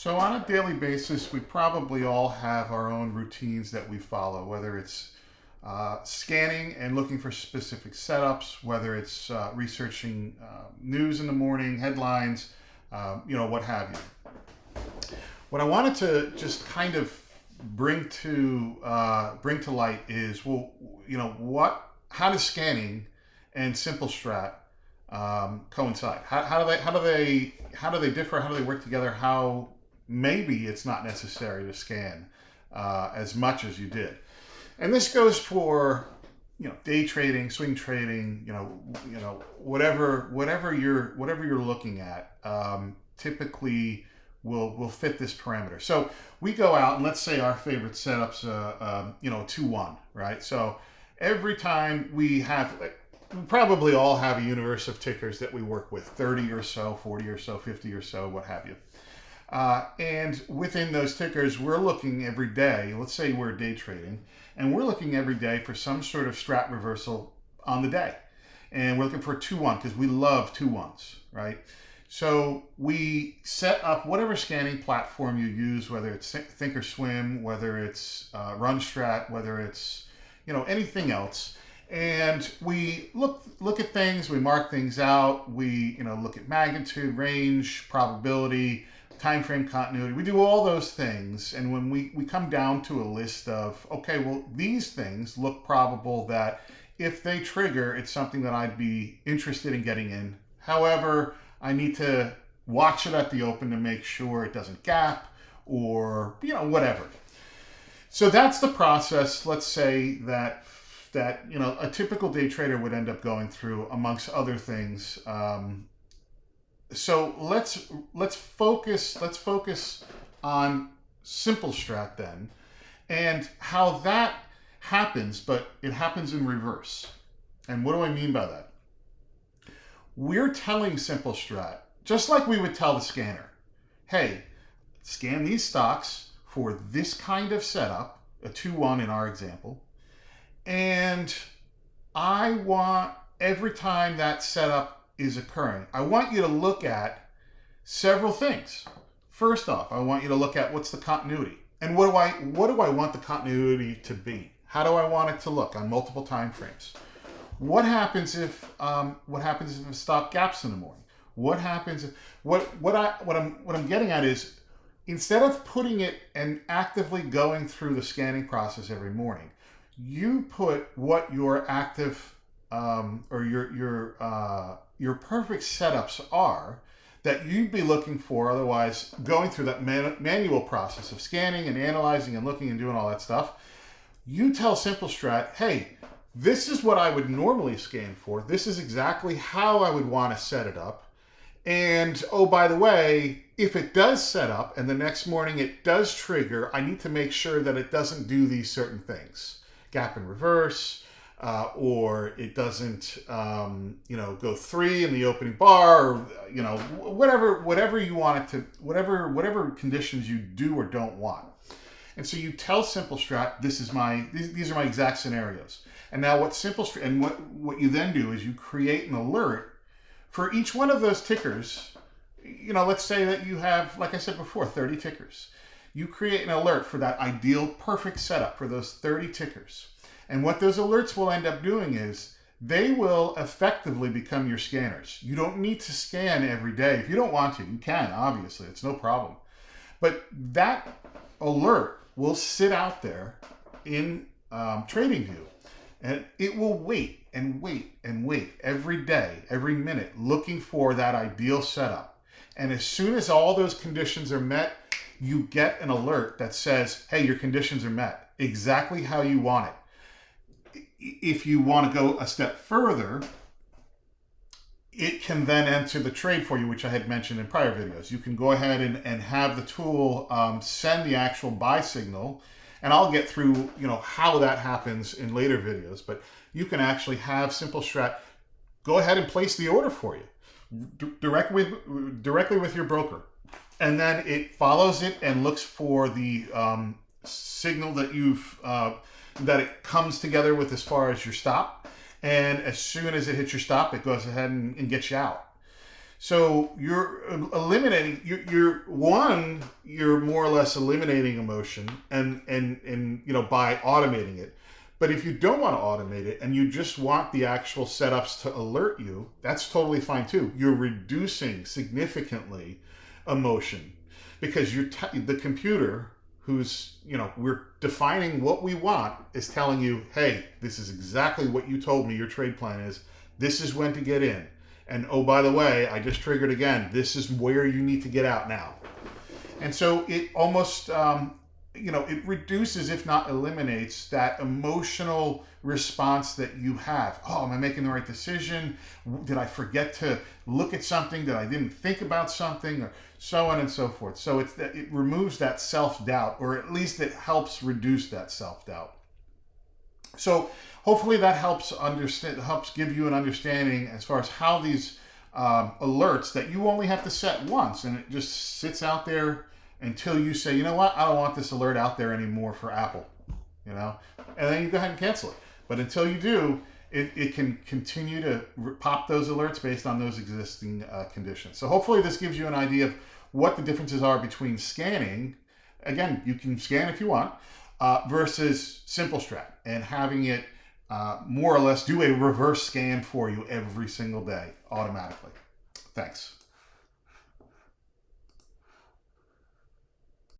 So on a daily basis, we probably all have our own routines that we follow, whether it's scanning and looking for specific setups, whether it's researching news in the morning, headlines, what have you. What I wanted to just kind of bring to light is, how does scanning and Simple Strat coincide? How do they differ? How do they work together? How maybe it's not necessary to scan as much as you did. And this goes for day trading, swing trading, whatever you're looking at. Typically will fit this parameter. So we go out and let's say our favorite setup's 2-1, right? So every time we probably all have a universe of tickers that we work with, 30 or so, 40 or so, 50 or so, what have you. And within those tickers, we're looking every day, let's say we're day trading, and we're looking every day for some sort of strat reversal on the day. And we're looking for a 2-1 because we love 2-1s, right? So we set up whatever scanning platform you use, whether it's Thinkorswim, whether it's RunStrat, whether it's anything else. And we look at things, we mark things out, we look at magnitude, range, probability, time frame continuity. We do all those things, and when we come down to a list of, okay, well, these things look probable that if they trigger, it's something that I'd be interested in getting in. However, I need to watch it at the open to make sure it doesn't gap or whatever. So that's the process. Let's say that a typical day trader would end up going through, amongst other things. So let's focus on Simple Strat then, and how that happens, but it happens in reverse. And what do I mean by that? We're telling Simple Strat, just like we would tell the scanner, hey, scan these stocks for this kind of setup, a 2-1 in our example, and I want every time that setup is occurring, I want you to look at several things. First off, I want you to look at what's the continuity, and what do I want the continuity to be? How do I want it to look on multiple time frames? What happens if a stock gaps in the morning? What happens if, what I'm getting at is, instead of putting it and actively going through the scanning process every morning, you put what your active or your perfect setups are that you'd be looking for, otherwise going through that manual process of scanning and analyzing and looking and doing all that stuff. You tell Simple Strat, hey, this is what I would normally scan for. This is exactly how I would want to set it up. And oh, by the way, if it does set up and the next morning it does trigger, I need to make sure that it doesn't do these certain things. Gap in reverse, or it doesn't, go 3 in the opening bar, or, whatever you want it to, whatever conditions you do or don't want. And so you tell Simple Strat, these are my exact scenarios. And now what you then do is you create an alert for each one of those tickers. Let's say that you have, like I said before, 30 tickers. You create an alert for that ideal perfect setup for those 30 tickers. And what those alerts will end up doing is they will effectively become your scanners. You don't need to scan every day. If you don't want to, you can, obviously, it's no problem. But that alert will sit out there in TradingView, and it will wait and wait and wait every day, every minute, looking for that ideal setup. And as soon as all those conditions are met, you get an alert that says, hey, your conditions are met, exactly how you want it. If you want to go a step further, it can then enter the trade for you, which I had mentioned in prior videos. You can go ahead and have the tool send the actual buy signal, and I'll get through how that happens in later videos, but you can actually have Simple Strat go ahead and place the order for you directly with your broker. And then it follows it and looks for the signal that that it comes together with as far as your stop. And as soon as it hits your stop, it goes ahead and gets you out. So you're eliminating, you're more or less eliminating emotion and by automating it. But if you don't want to automate it and you just want the actual setups to alert you, that's totally fine too. You're reducing significantly emotion because the computer, who's, we're defining what we want, is telling you, hey, this is exactly what you told me your trade plan is. This is when to get in. And oh, by the way, I just triggered again. This is where you need to get out now. And so it almost, it reduces, if not eliminates, that emotional response that you have. Oh, am I making the right decision? Did I forget to look at something? Did I didn't think about something? Or so on and so forth. So it removes that self-doubt, or at least it helps reduce that self-doubt. So hopefully that helps give you an understanding as far as how these alerts that you only have to set once, and it just sits out there until you say, you know what, I don't want this alert out there anymore for Apple, and then you go ahead and cancel it. But until you do, it can continue to pop those alerts based on those existing conditions. So hopefully this gives you an idea of what the differences are between scanning. Again, you can scan if you want, versus Simple Strat, and having it more or less do a reverse scan for you every single day automatically. Thanks.